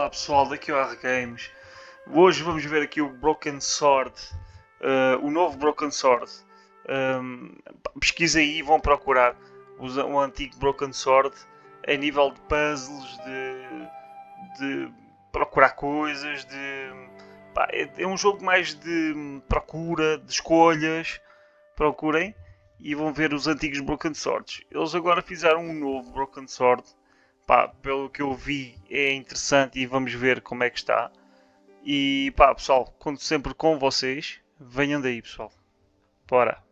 Olá pessoal, daqui é o Games. Hoje vamos ver aqui o Broken Sword, o novo Broken Sword. Pesquisa aí e vão procurar o antigo Broken Sword a nível de puzzles, de procurar coisas, é um jogo mais de procura, de escolhas. Procurem e vão ver os antigos Broken Swords. Eles agora fizeram um novo Broken Sword. Pá, pelo que eu vi é interessante e vamos ver como é que está. E pá, pessoal, conto sempre com vocês. Venham daí, pessoal. Bora.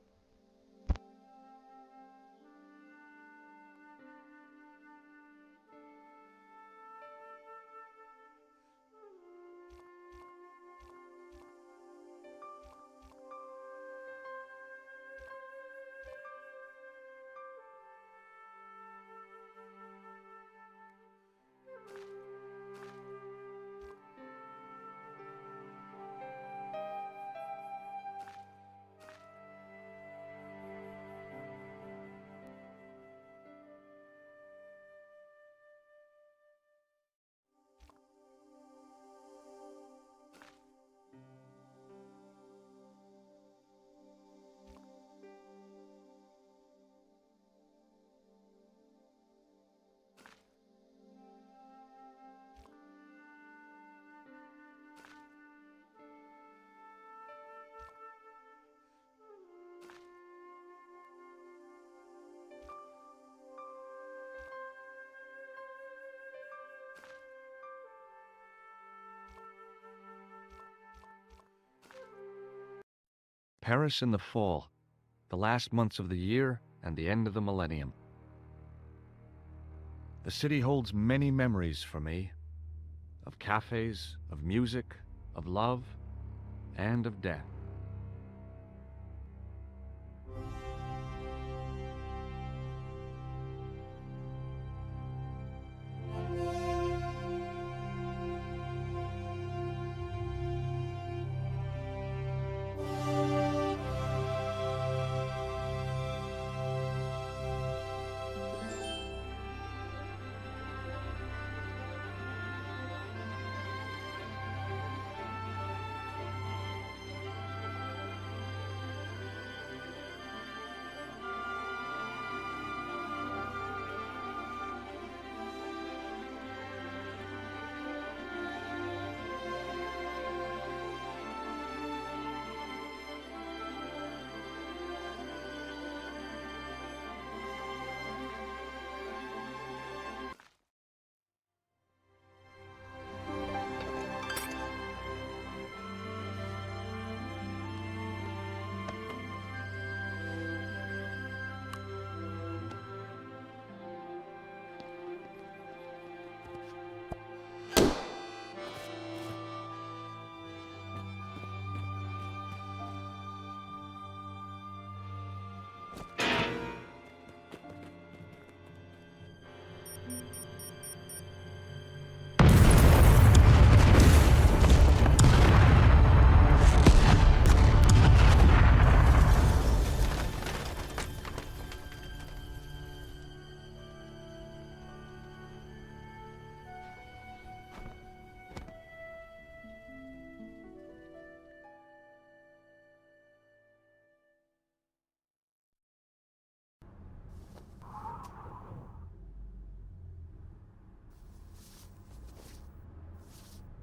Paris in the fall, the last months of the year and the end of the millennium. The city holds many memories for me, of cafes, of music, of love, and of death.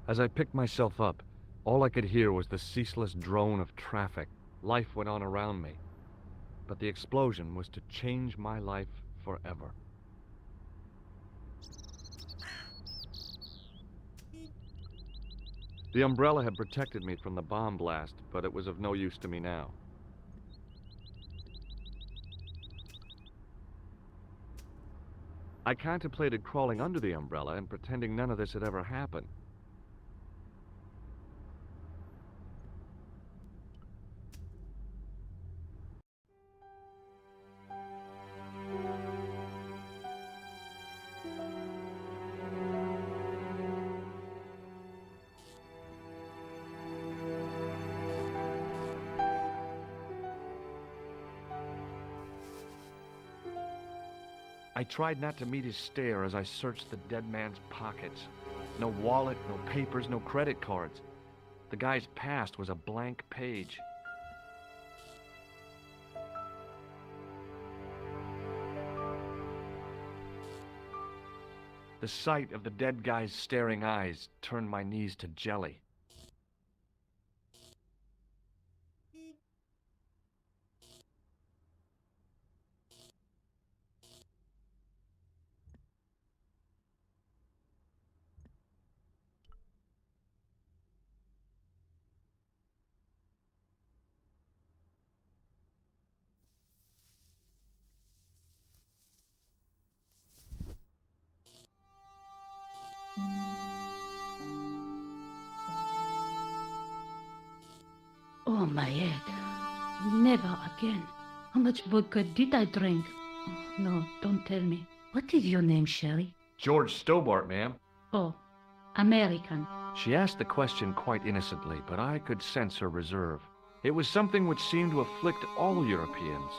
As I picked myself up, all I could hear was the ceaseless drone of traffic. Life went on around me. But the explosion was to change my life forever. The umbrella had protected me from the bomb blast, but it was of no use to me now. I contemplated crawling under the umbrella and pretending none of this had ever happened. I tried not to meet his stare as I searched the dead man's pockets. No wallet, no papers, no credit cards. The guy's past was a blank page. The sight of the dead guy's staring eyes turned my knees to jelly. Oh, my head. Never again. How much vodka did I drink? Oh, no, don't tell me. What is your name, Sherry? George Stobart, ma'am. Oh, American. She asked the question quite innocently, but I could sense her reserve. It was something which seemed to afflict all Europeans.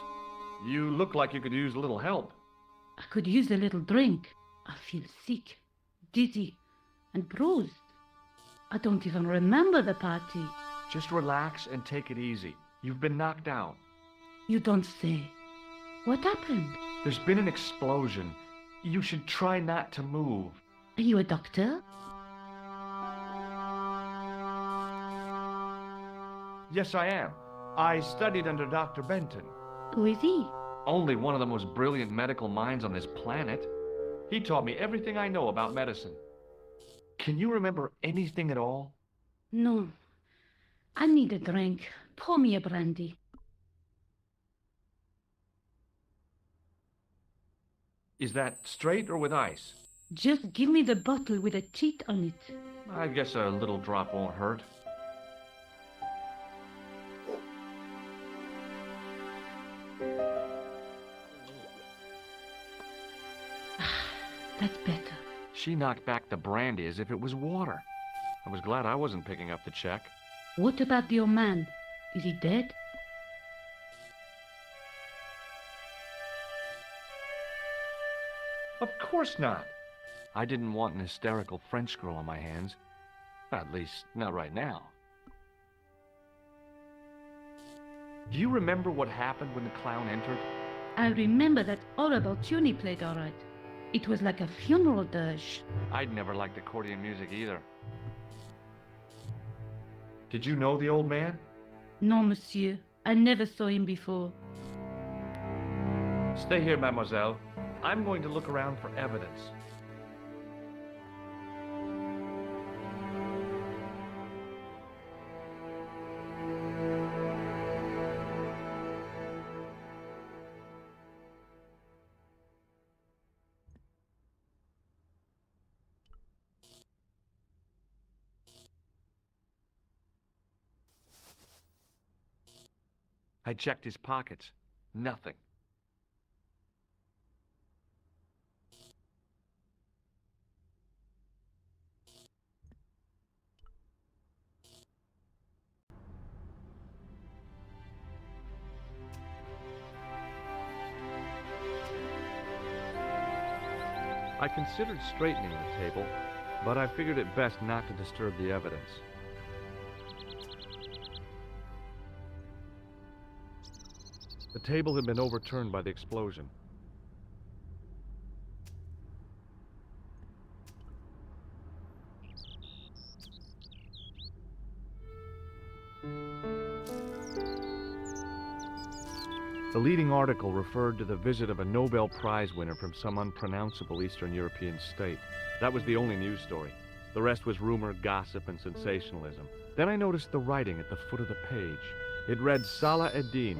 You look like you could use a little help. I could use a little drink. I feel sick, dizzy, and bruised. I don't even remember the party. Just relax and take it easy. You've been knocked down. You don't say. What happened? There's been an explosion. You should try not to move. Are you a doctor? Yes, I am. I studied under Dr. Benton. Who is he? Only one of the most brilliant medical minds on this planet. He taught me everything I know about medicine. Can you remember anything at all? No. I need a drink. Pour me a brandy. Is that straight or with ice? Just give me the bottle with a teat on it. I guess a little drop won't hurt. That's better. She knocked back the brandy as if it was water. I was glad I wasn't picking up the check. What about your man? Is he dead? Of course not. I didn't want an hysterical French girl on my hands. At least, not right now. Do you remember what happened when the clown entered? I remember that horrible tune he played all right. It was like a funeral dirge. I'd never liked accordion music either. Did you know the old man? No, monsieur. I never saw him before. Stay here, mademoiselle. I'm going to look around for evidence. I checked his pockets. Nothing. I considered straightening the table, but I figured it best not to disturb the evidence. The table had been overturned by the explosion. The leading article referred to the visit of a Nobel Prize winner from some unpronounceable Eastern European state. That was the only news story. The rest was rumor, gossip, and sensationalism. Then I noticed the writing at the foot of the page. It read Salah ad-Din,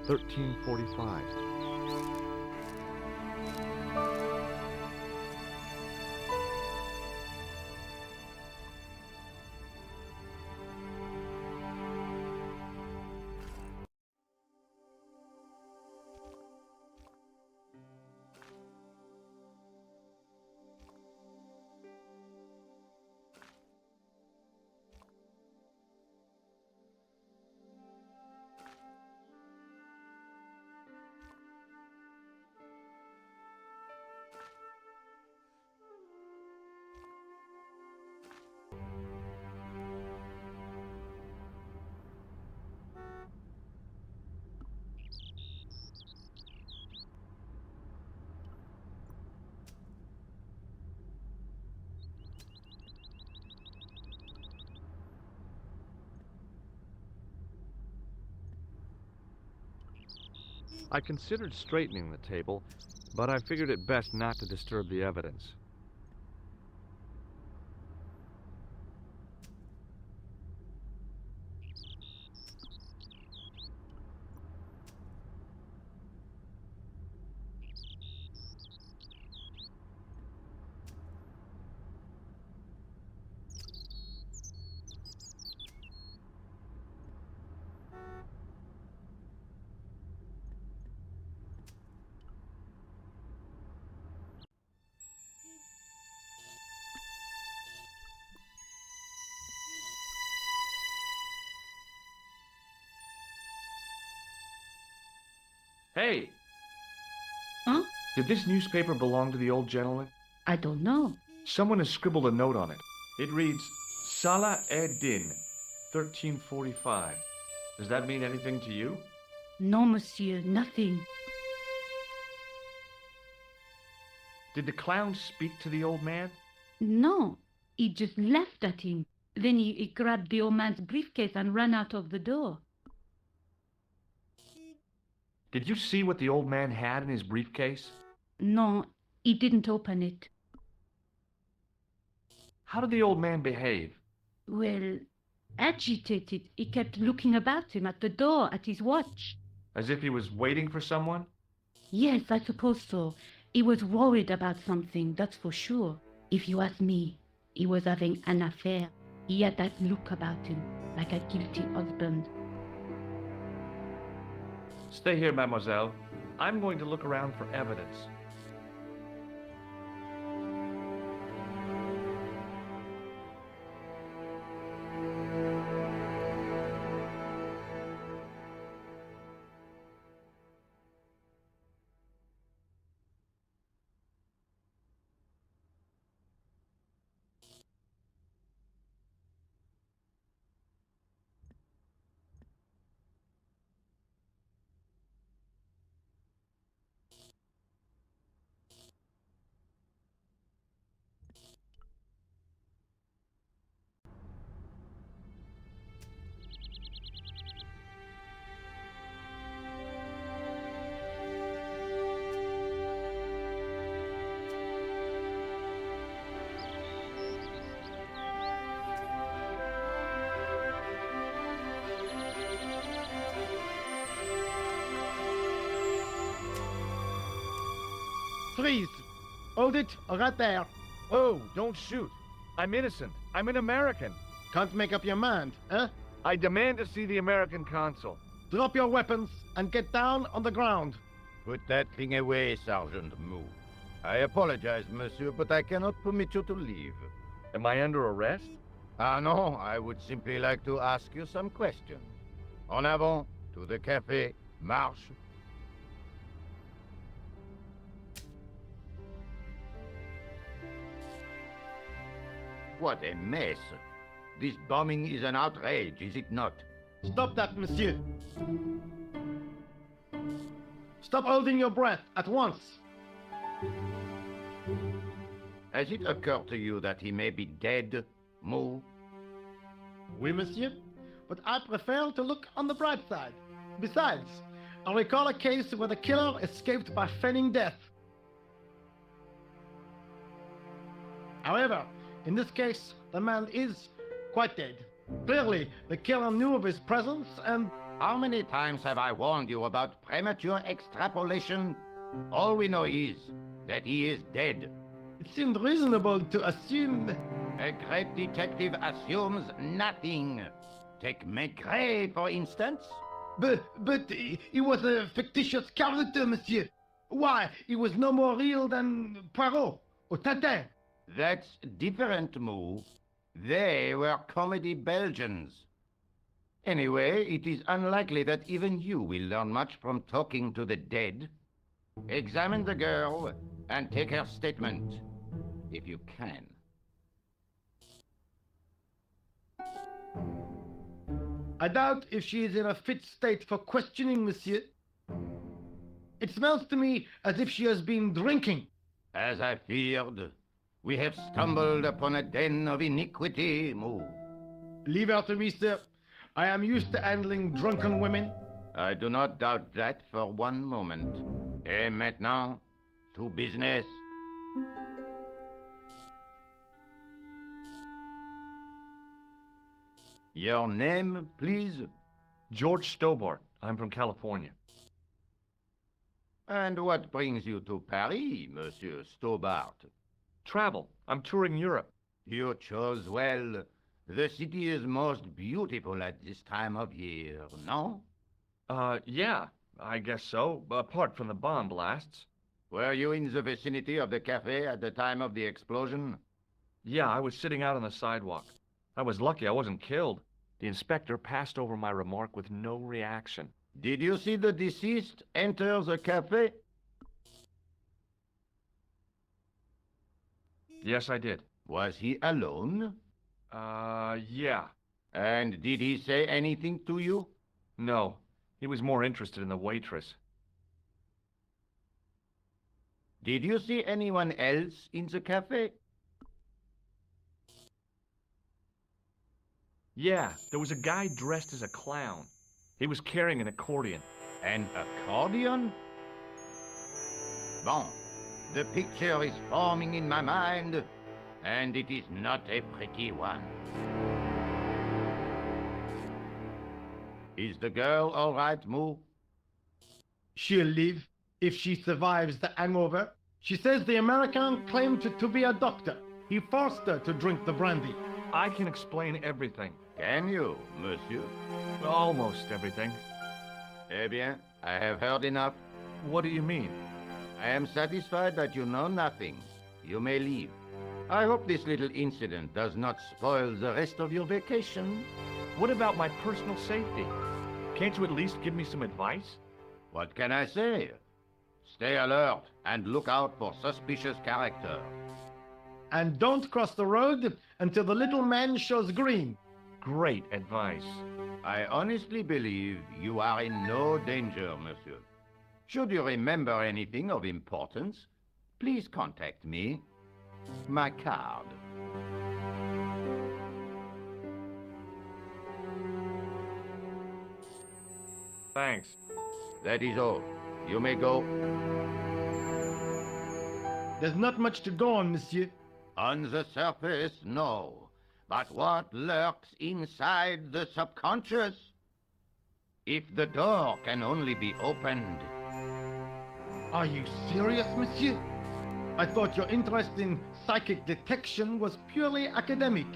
1345. I considered straightening the table, but I figured it best not to disturb the evidence. Hey! Huh? Did this newspaper belong to the old gentleman? I don't know. Someone has scribbled a note on it. It reads, Salah Ed-Din, 1345. Does that mean anything to you? No, monsieur, nothing. Did the clown speak to the old man? No, he just laughed at him. Then he grabbed the old man's briefcase and ran out of the door. Did you see what the old man had in his briefcase? No, he didn't open it. How did the old man behave? Well, agitated. He kept looking about him at the door, at his watch. As if he was waiting for someone? Yes, I suppose so. He was worried about something, that's for sure. If you ask me, he was having an affair. He had that look about him, like a guilty husband. Stay here, mademoiselle. I'm going to look around for evidence. Freeze! Hold it, right there. Oh, don't shoot. I'm innocent. I'm an American. Can't make up your mind, eh? I demand to see the American consul. Drop your weapons and get down on the ground. Put that thing away, Sergeant Mou. I apologize, monsieur, but I cannot permit you to leave. Am I under arrest? Ah, no, I would simply like to ask you some questions. En avant, to the café, marche. What a mess. This bombing is an outrage, is it not? Stop that, monsieur. Stop holding your breath at once. Has it occurred to you that he may be dead, Mou? Oui, monsieur, but I prefer to look on the bright side. Besides, I recall a case where the killer escaped by feigning death. However, in this case, the man is quite dead. Clearly, the killer knew of his presence and... How many times have I warned you about premature extrapolation? All we know is that he is dead. It seemed reasonable to assume... A great detective assumes nothing. Take Maigret, for instance. But he was a fictitious character, monsieur. Why, he was no more real than Poirot or Tintin. That's different, Mou. They were comedy Belgians. Anyway, it is unlikely that even you will learn much from talking to the dead. Examine the girl and take her statement, if you can. I doubt if she is in a fit state for questioning, monsieur. It smells to me as if she has been drinking. As I feared, we have stumbled upon a den of iniquity, Mou. Leave her to me, sir. I am used to handling drunken women. I do not doubt that for one moment. Et maintenant, to business. Your name, please? George Stobart. I'm from California. And what brings you to Paris, Monsieur Stobart? Travel. I'm touring Europe. You chose well. The city is most beautiful at this time of year, no? Yeah, I guess so, apart from the bomb blasts. Were you in the vicinity of the cafe at the time of the explosion? Yeah, I was sitting out on the sidewalk. I was lucky I wasn't killed. The inspector passed over my remark with no reaction. Did you see the deceased enter the cafe? Yes, I did. Was he alone? Yeah. And did he say anything to you? No, he was more interested in the waitress. Did you see anyone else in the cafe? Yeah, there was a guy dressed as a clown. He was carrying an accordion. An accordion? Bon, the picture is forming in my mind, and it is not a pretty one. Is the girl all right, Moo? She'll live if she survives the hangover. She says the American claimed to be a doctor. He forced her to drink the brandy. I can explain everything. Can you, monsieur? Almost everything. Eh bien, I have heard enough. What do you mean? I am satisfied that you know nothing. You may leave. I hope this little incident does not spoil the rest of your vacation. What about my personal safety? Can't you at least give me some advice? What can I say? Stay alert and look out for suspicious character. And don't cross the road until the little man shows green. Great advice. I honestly believe you are in no danger, monsieur. Should you remember anything of importance, please contact me. My card. Thanks. That is all. You may go. There's not much to go on, monsieur. On the surface, no. But what lurks inside the subconscious? If the door can only be opened. Are you serious, monsieur? I thought your interest in psychic detection was purely academic.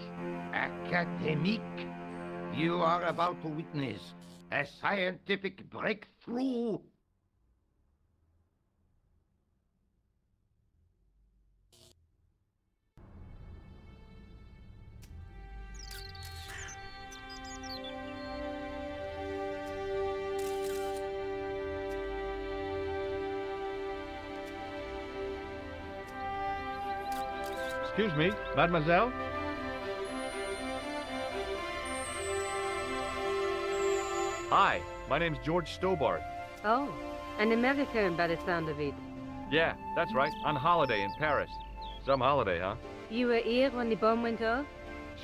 Academic? You are about to witness a scientific breakthrough. Excuse me, mademoiselle? Hi, my name's George Stobart. Oh, an American by the sound of it. Yeah, that's right, on holiday in Paris. Some holiday, huh? You were here when the bomb went off?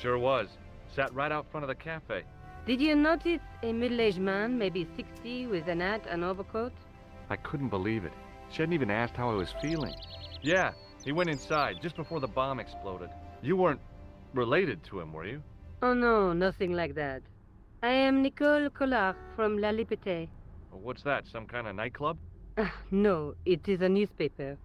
Sure was. Sat right out front of the cafe. Did you notice a middle-aged man, maybe 60, with an hat and overcoat? I couldn't believe it. She hadn't even asked how I was feeling. Yeah, he went inside just before the bomb exploded. You weren't related to him, were you? Oh no, nothing like that. I am Nicole Collard from La Liberté. What's that, some kind of nightclub? No, it is a newspaper.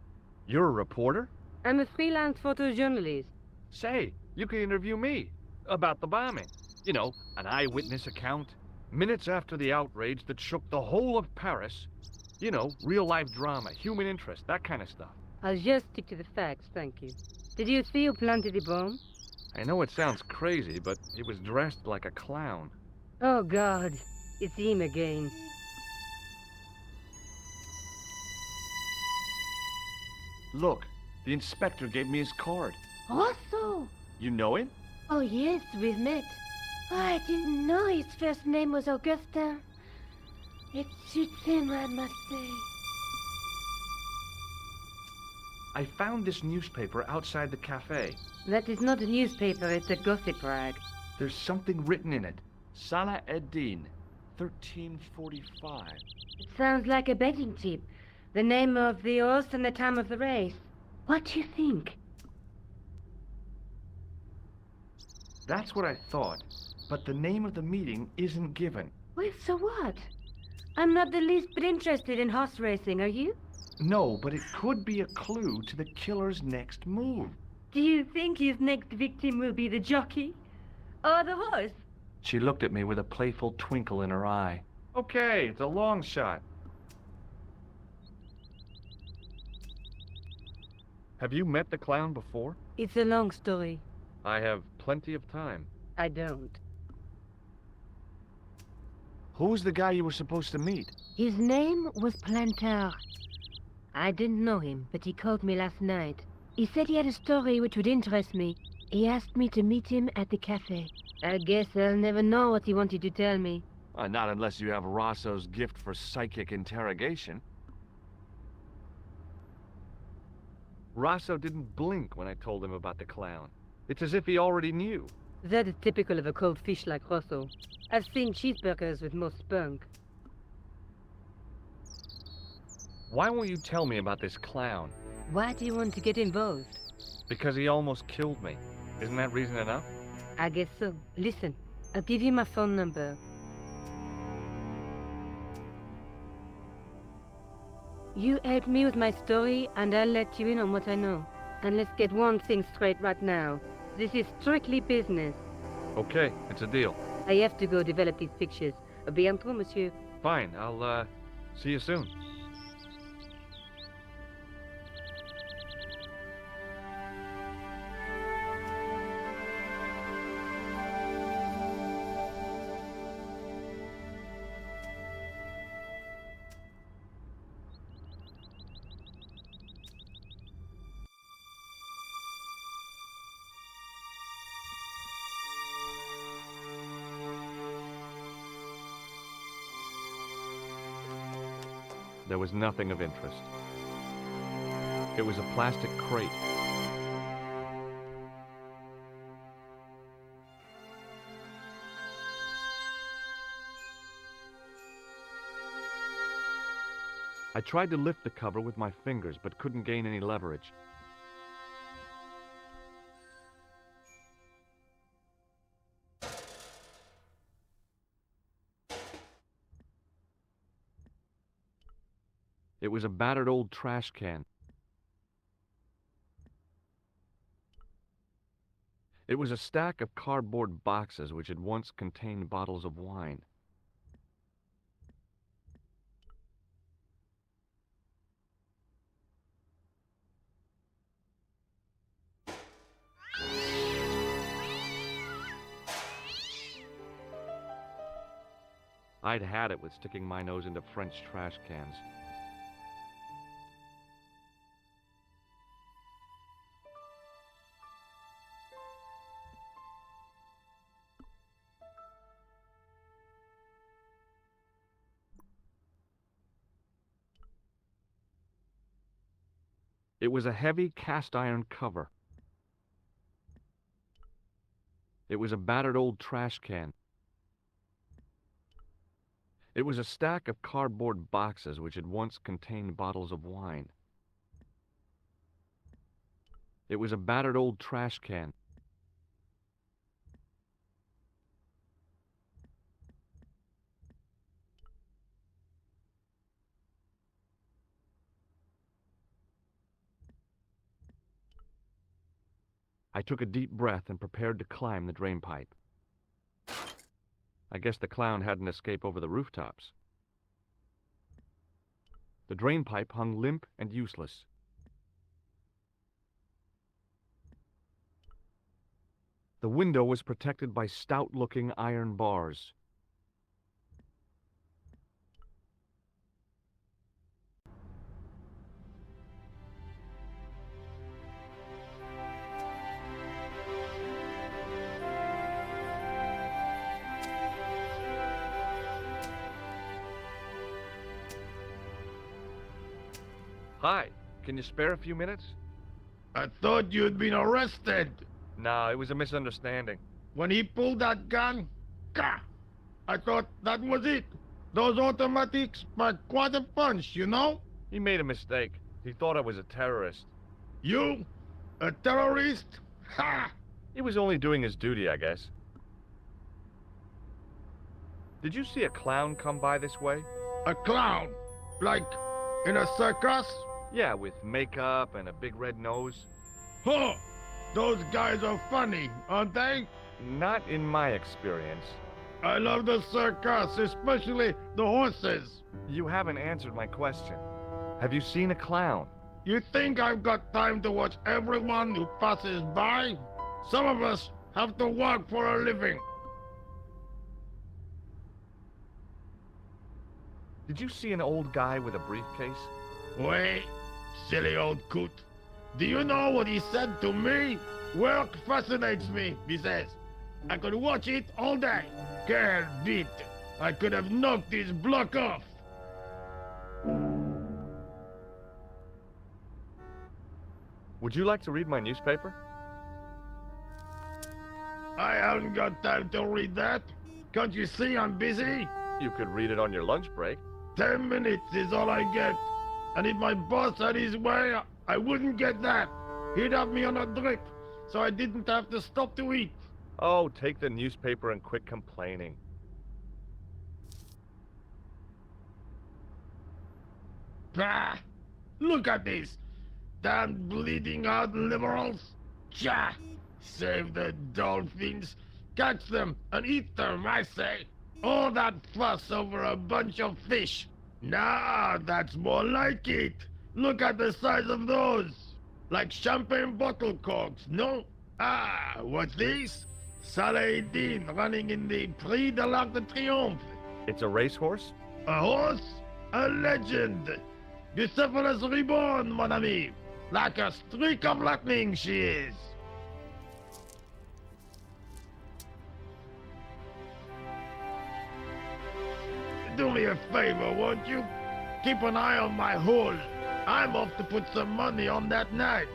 You're a reporter? I'm a freelance photojournalist. Say, you can interview me about the bombing. You know, an eyewitness account. Minutes after the outrage that shook the whole of Paris. You know, real-life drama, human interest, that kind of stuff. I'll just stick to the facts, thank you. Did you see who planted the bomb? I know it sounds crazy, but he was dressed like a clown. Oh God, it's him again. Look, the inspector gave me his card. Also, You know him? oh yes, we've met. Oh, I didn't know his first name was Augustin. It suits him, I must say. I found this newspaper outside the cafe. That is not a newspaper, it's a gossip rag. There's something written in it. Salah ed-Din, 1345. It sounds like a betting tip. The name of the horse and the time of the race. What do you think? That's what I thought, but the name of the meeting isn't given. Well, so what? I'm not the least bit interested in horse racing, are you? No, but it could be a clue to the killer's next move. Do you think his next victim will be the jockey? Or the horse? She looked at me with a playful twinkle in her eye. Okay, it's a long shot. Have you met the clown before? It's a long story. I have plenty of time. I don't. Who was the guy you were supposed to meet? His name was Planter. I didn't know him, but he called me last night. He said he had a story which would interest me. He asked me to meet him at the cafe. I guess I'll never know what he wanted to tell me. Not unless you have Rosso's gift for psychic interrogation. Rosso didn't blink when I told him about the clown. It's as if he already knew. That is typical of a cold fish like Rosso. I've seen cheeseburgers with more spunk. Why won't you tell me about this clown? Why do you want to get involved? Because he almost killed me. Isn't that reason enough? I guess so. Listen, I'll give you my phone number. You help me with my story, and I'll let you in on what I know. And let's get one thing straight right now. This is strictly business. Okay, it's a deal. I have to go develop these pictures. À bientôt, monsieur. Fine, I'll, see you soon. There was nothing of interest. It was a plastic crate. I tried to lift the cover with my fingers, but couldn't gain any leverage. It was a battered old trash can. It was a stack of cardboard boxes which had once contained bottles of wine. I'd had it with sticking my nose into French trash cans. It was a heavy cast-iron cover. It was a battered old trash can. It was a stack of cardboard boxes which had once contained bottles of wine. It was a battered old trash can. I took a deep breath and prepared to climb the drain pipe. I guess the clown had an escape over the rooftops. The drain pipe hung limp and useless. The window was protected by stout-looking iron bars. Hi, can you spare a few minutes? I thought you'd been arrested. No, it was a misunderstanding. When he pulled that gun, gah! I thought that was it. Those automatics pack quite a punch, you know? He made a mistake. He thought I was a terrorist. You? A terrorist? Ha! He was only doing his duty, I guess. Did you see a clown come by this way? A clown? Like in a circus? Yeah, with makeup and a big red nose. Huh! Those guys are funny, aren't they? Not in my experience. I love the circus, especially the horses. You haven't answered my question. Have you seen a clown? You think I've got time to watch everyone who passes by? Some of us have to work for a living. Did you see an old guy with a briefcase? Wait, silly old coot. Do you know what he said to me? Work fascinates me, he says. I could watch it all day. Quelle vite. I could have knocked his block off. Would you like to read my newspaper? I haven't got time to read that. Can't you see I'm busy? You could read it on your lunch break. 10 minutes is all I get. And if my boss had his way, I wouldn't get that. He'd have me on a drip, so I didn't have to stop to eat. Oh, take the newspaper and quit complaining. Bah! Look at this. Damn bleeding out liberals. Cha! Save the dolphins. Catch them and eat them, I say. All that fuss over a bunch of fish. Nah, that's more like it. Look at the size of those. Like champagne bottle corks, no? Ah, what's this? Saladin running in the Prix de l'Arc de Triomphe. It's a racehorse? A horse? A legend. Bucephalus reborn, mon ami. Like a streak of lightning she is. Do me a favor, won't you? Keep an eye on my hole. I'm off to put some money on that nag.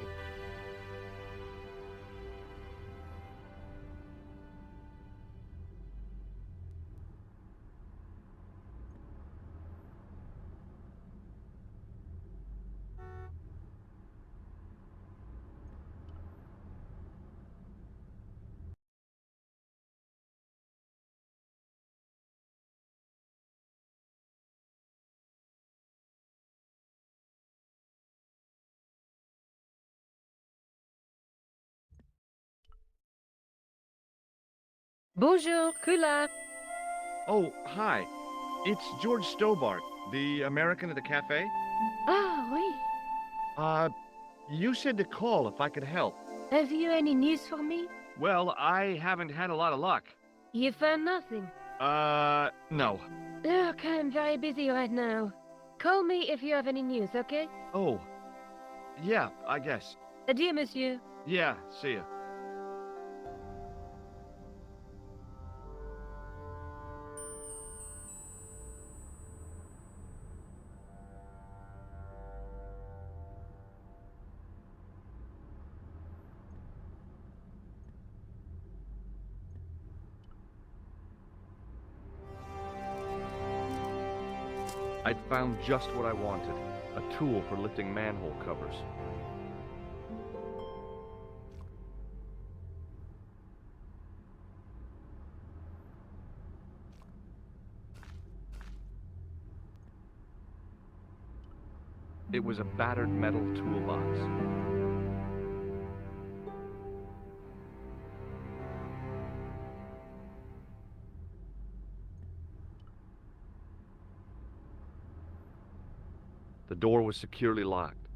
Bonjour, Kula. Oh, hi. It's George Stobart, the American at the cafe. Ah, oui. You said to call if I could help. Have you any news for me? Well, I haven't had a lot of luck. You found nothing. No. Look, I'm very busy right now. Call me if you have any news, okay? Oh. Yeah, I guess. Adieu, monsieur. Yeah, see ya. I'd found just what I wanted, a tool for lifting manhole covers. It was a battered metal toolbox. The door was securely locked.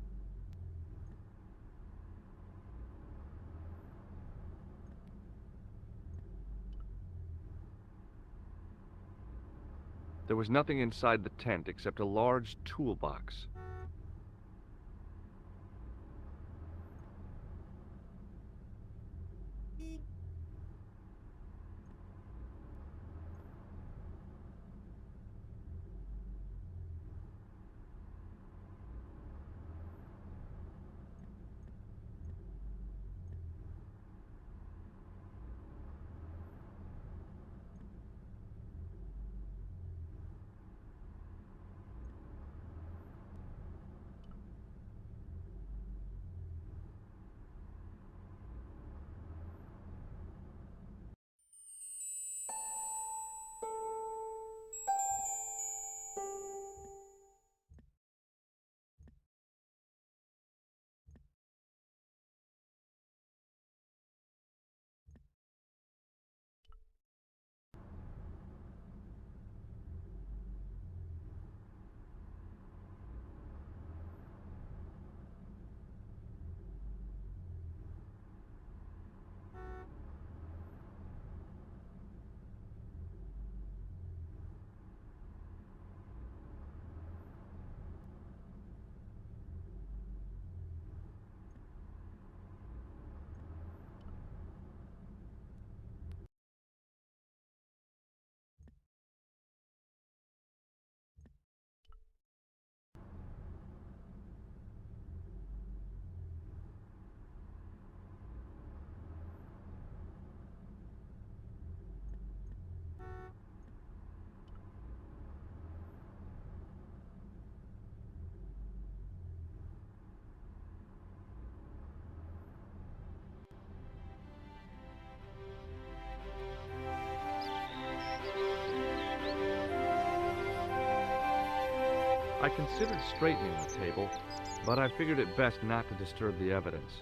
There was nothing inside the tent except a large toolbox. I considered straightening the table, but I figured it best not to disturb the evidence.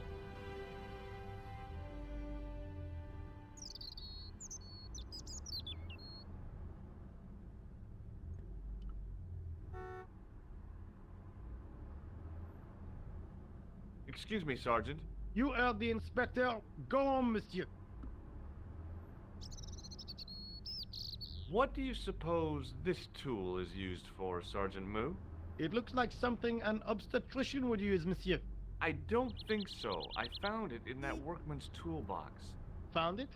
Excuse me, Sergeant. You heard the inspector. Go on, monsieur. What do you suppose this tool is used for, Sergeant Moo? It looks like something an obstetrician would use, monsieur. I don't think so. I found it in that workman's toolbox. Found it?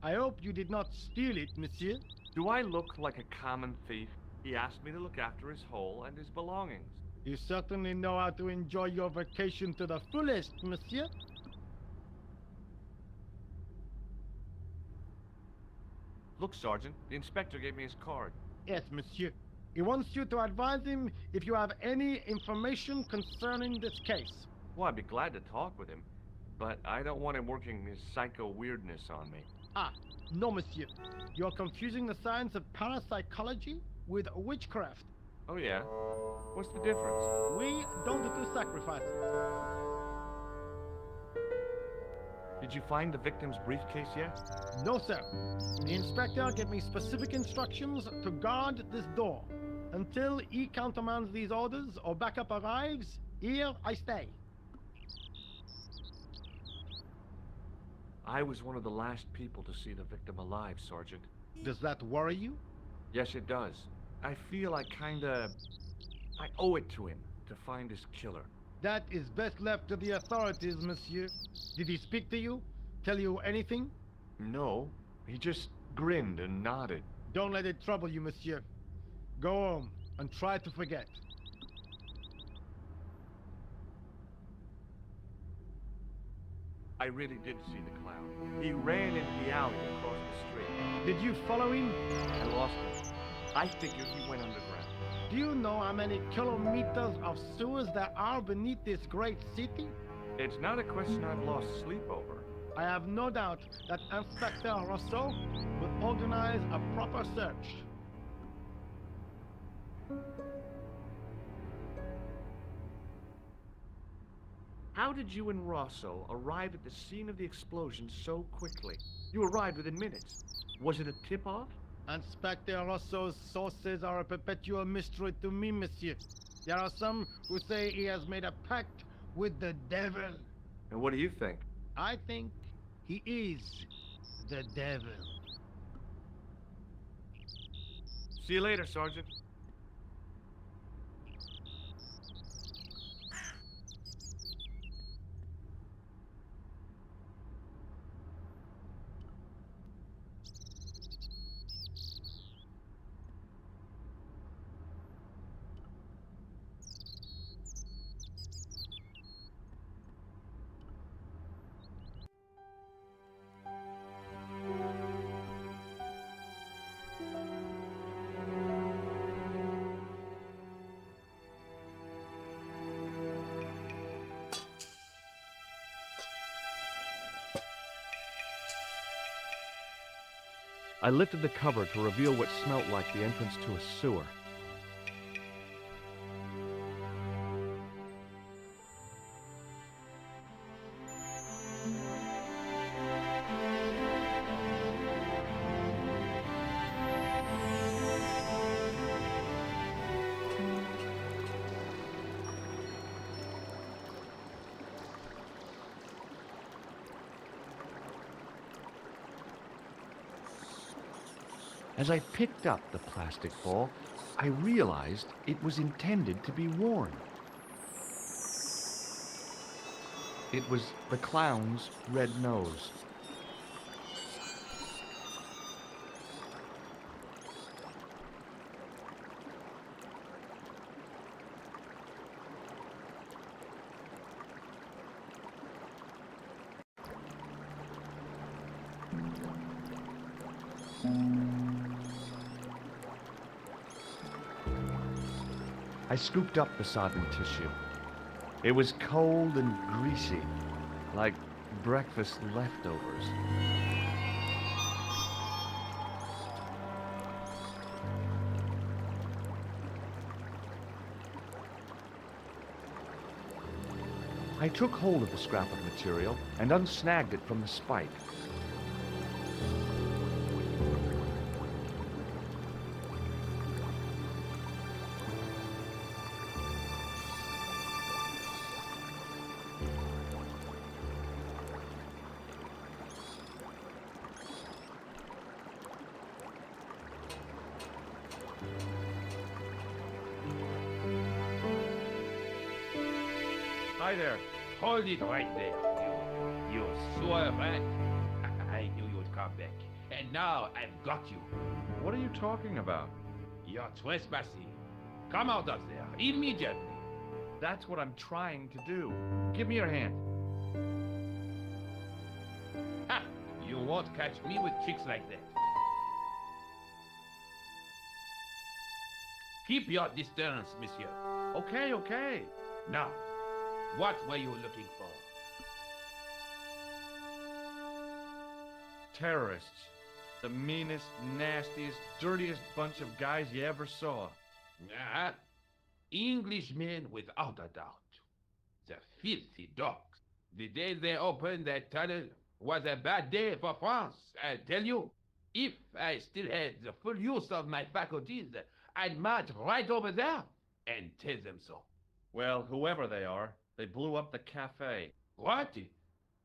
I hope you did not steal it, monsieur. Do I look like a common thief? He asked me to look after his hole and his belongings. You certainly know how to enjoy your vacation to the fullest, monsieur. Look, Sergeant, the inspector gave me his card. Yes, monsieur. He wants you to advise him if you have any information concerning this case. Well, I'd be glad to talk with him, but I don't want him working his psycho weirdness on me. Ah, no, monsieur. You're confusing the science of parapsychology with witchcraft. Oh, yeah? What's the difference? We don't do sacrifices. Did you find the victim's briefcase yet? No, sir. The inspector gave me specific instructions to guard this door. Until he countermands these orders or backup arrives, here I stay. I was one of the last people to see the victim alive, Sergeant. Does that worry you? Yes, it does. I feel I owe it to him to find his killer. That is best left to the authorities, monsieur. Did he speak to you? Tell you anything? No, he just grinned and nodded. Don't let it trouble you, monsieur. Go home and try to forget. I really did see the clown. He ran into the alley across the street. Did you follow him? I lost him. I figured he went underground. Do you know how many kilometers of sewers there are beneath this great city? It's not a question I've lost sleep over. I have no doubt that Inspector Rousseau will organize a proper search. How did you and Rosso arrive at the scene of the explosion so quickly? You arrived within minutes. Was it a tip-off? Inspector Rousseau's sources are a perpetual mystery to me, monsieur. There are some who say he has made a pact with the devil. And what do you think? I think he is the devil. See you later, Sergeant. I lifted the cover to reveal what smelt like the entrance to a sewer. As I picked up the plastic ball, I realized it was intended to be worn. It was the clown's red nose. I scooped up the sodden tissue. It was cold and greasy, like breakfast leftovers. I took hold of the scrap of material and unsnagged it from the spike. Hi there. Hold it right there, you sewer rat. I knew you'd come back. And now I've got you. What are you talking about? You're trespassing. Come out of there, immediately. That's what I'm trying to do. Give me your hand. Ha! You won't catch me with tricks like that. Keep your distance, monsieur. Okay, okay. Now, what were you looking for? Terrorists. The meanest, nastiest, dirtiest bunch of guys you ever saw. Ah, Englishmen without a doubt. The filthy dogs. The day they opened that tunnel was a bad day for France, I tell you. If I still had the full use of my faculties, I'd march right over there and tell them so. Well, whoever they are, they blew up the cafe. What?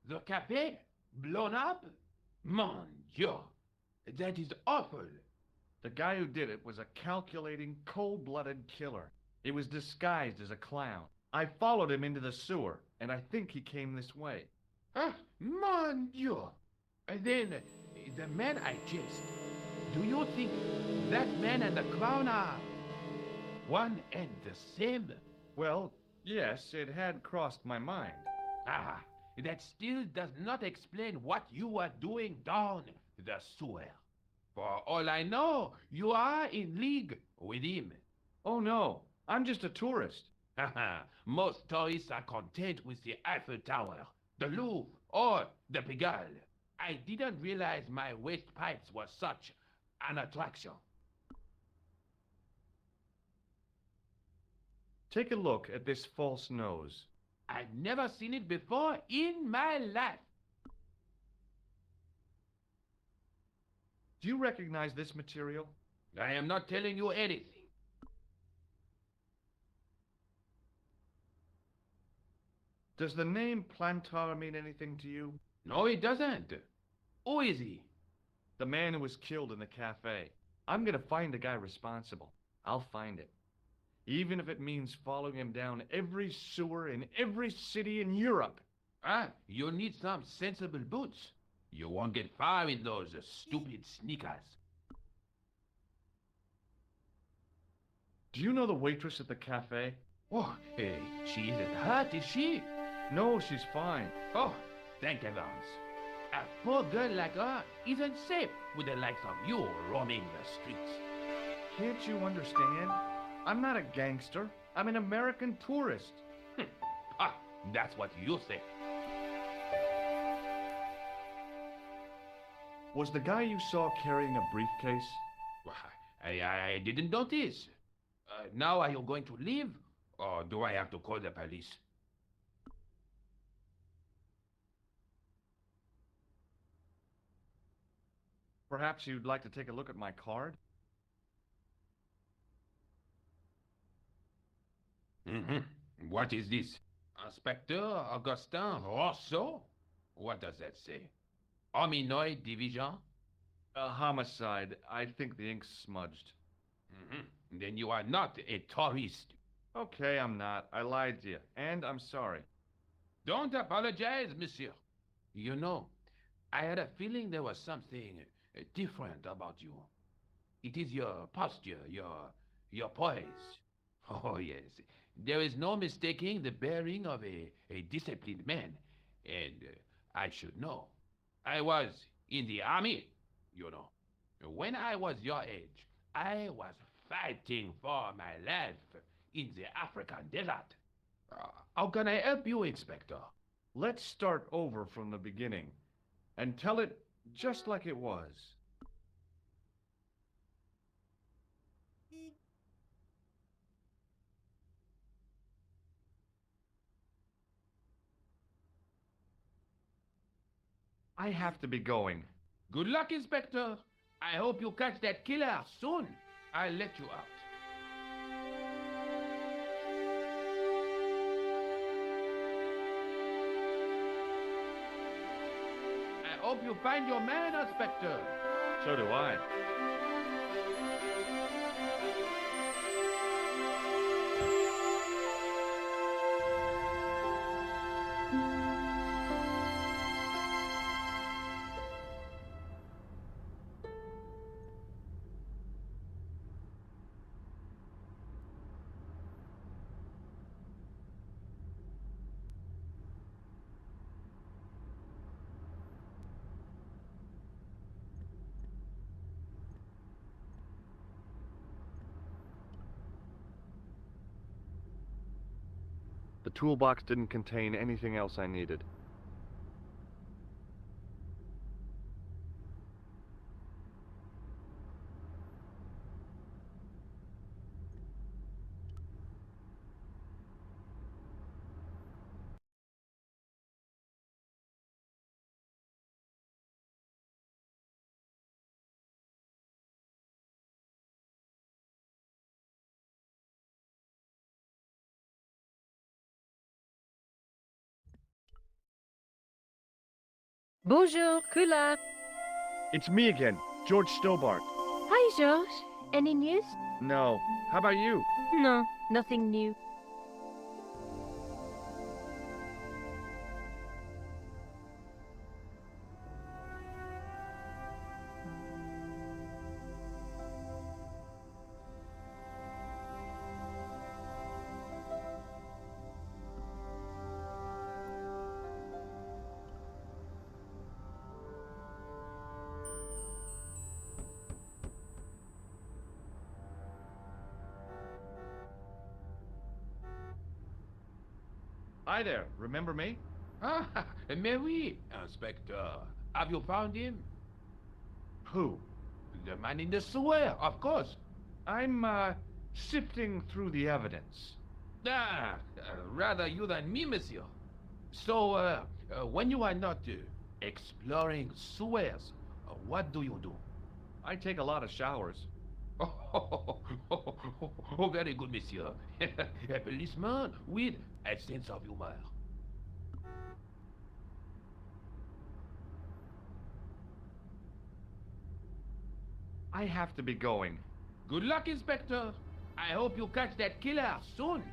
The cafe? Blown up? Mon Dieu! That is awful. The guy who did it was a calculating, cold-blooded killer. He was disguised as a clown. I followed him into the sewer, and I think he came this way. Ah, mon Dieu! Then, the man I chased, do you think that man and the clown are one and the same? Well, yes, it had crossed my mind. Ah, that still does not explain what you were doing down the sewer. For all I know, you are in league with him. Oh no, I'm just a tourist. Haha, most tourists are content with the Eiffel Tower, the Louvre, or the Pigalle. I didn't realize my waste pipes were such an attraction. Take a look at this false nose. I've never seen it before in my life. Do you recognize this material? I am not telling you anything. Does the name Plantar mean anything to you? No, it doesn't. Who is he? The man who was killed in the cafe. I'm gonna find the guy responsible. I'll find it. Even if it means following him down every sewer in every city in Europe. Ah, you need some sensible boots. You won't get far in those stupid sneakers. Do you know the waitress at the cafe? Oh, hey, she isn't hurt, is she? No, she's fine. Oh, thank heavens. A poor girl like her isn't safe with the likes of you roaming the streets. Can't you understand? I'm not a gangster. I'm an American tourist. Ah, that's what you say. Was the guy you saw carrying a briefcase? Well, I didn't notice. Now are you going to leave? Or do I have to call the police? Perhaps you'd like to take a look at my card? Mm-hmm. What is this? Inspector Augustin Rousseau? What does that say? Hominoid Division? A homicide. I think the ink's smudged. Mm-hmm. Then you are not a tourist. Okay, I'm not. I lied to you, and I'm sorry. Don't apologize, monsieur. You know, I had a feeling there was something different about you. It is your posture, your poise. Oh, yes. There is no mistaking the bearing of a disciplined man. And I should know. I was in the army, you know. When I was your age, I was fighting for my life in the African desert. How can I help you, Inspector? Let's start over from the beginning and tell it just like it was. I have to be going. Good luck, Inspector. I hope you catch that killer soon. I'll let you out. I hope you find your man, Inspector. So do I. The toolbox didn't contain anything else I needed. Bonjour, Kula. It's me again, George Stobart. Hi, George. Any news? No. How about you? No, nothing new. Hi there, remember me? Ah, mais oui, Inspector. Have you found him? Who? The man in the sewer, of course. I'm, sifting through the evidence. Ah, rather you than me, monsieur. So, when you are not exploring sewers, what do you do? I take a lot of showers. Oh, very good, monsieur. A policeman with a sense of humor. I have to be going. Good luck, Inspector. I hope you catch that killer soon.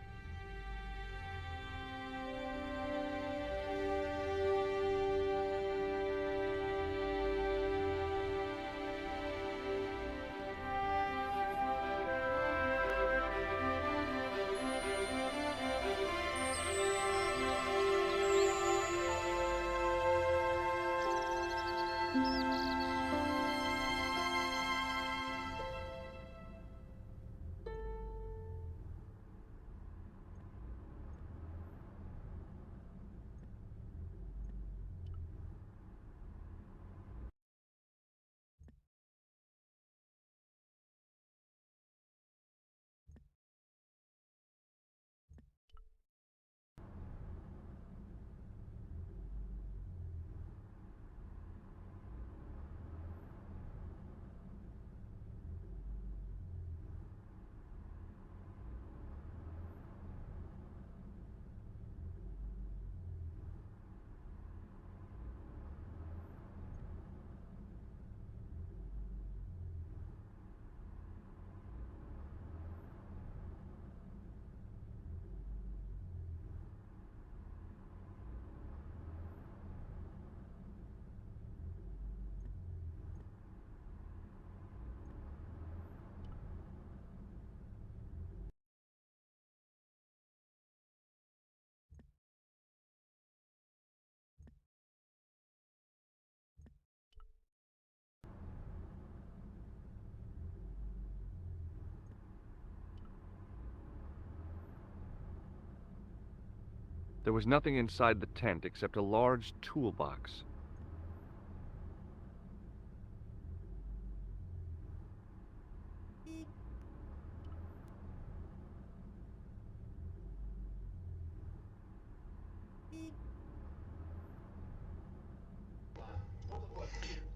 There was nothing inside the tent except a large toolbox.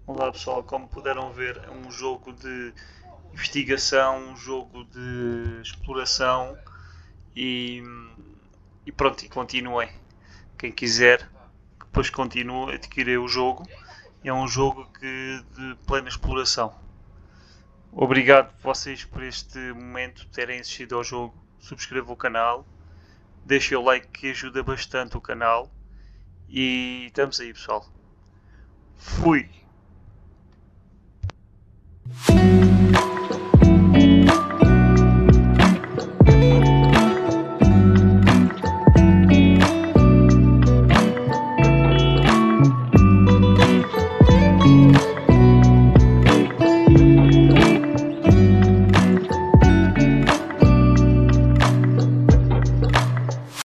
Olá pessoal, como puderam ver, é um jogo de investigação, um jogo de exploração e, e pronto, e continuem. Quem quiser, depois continue, adquirir o jogo. É um jogo de plena exploração. Obrigado vocês por este momento terem assistido ao jogo. Subscrevam o canal, deixem o like que ajuda bastante o canal. E estamos aí pessoal. Fui!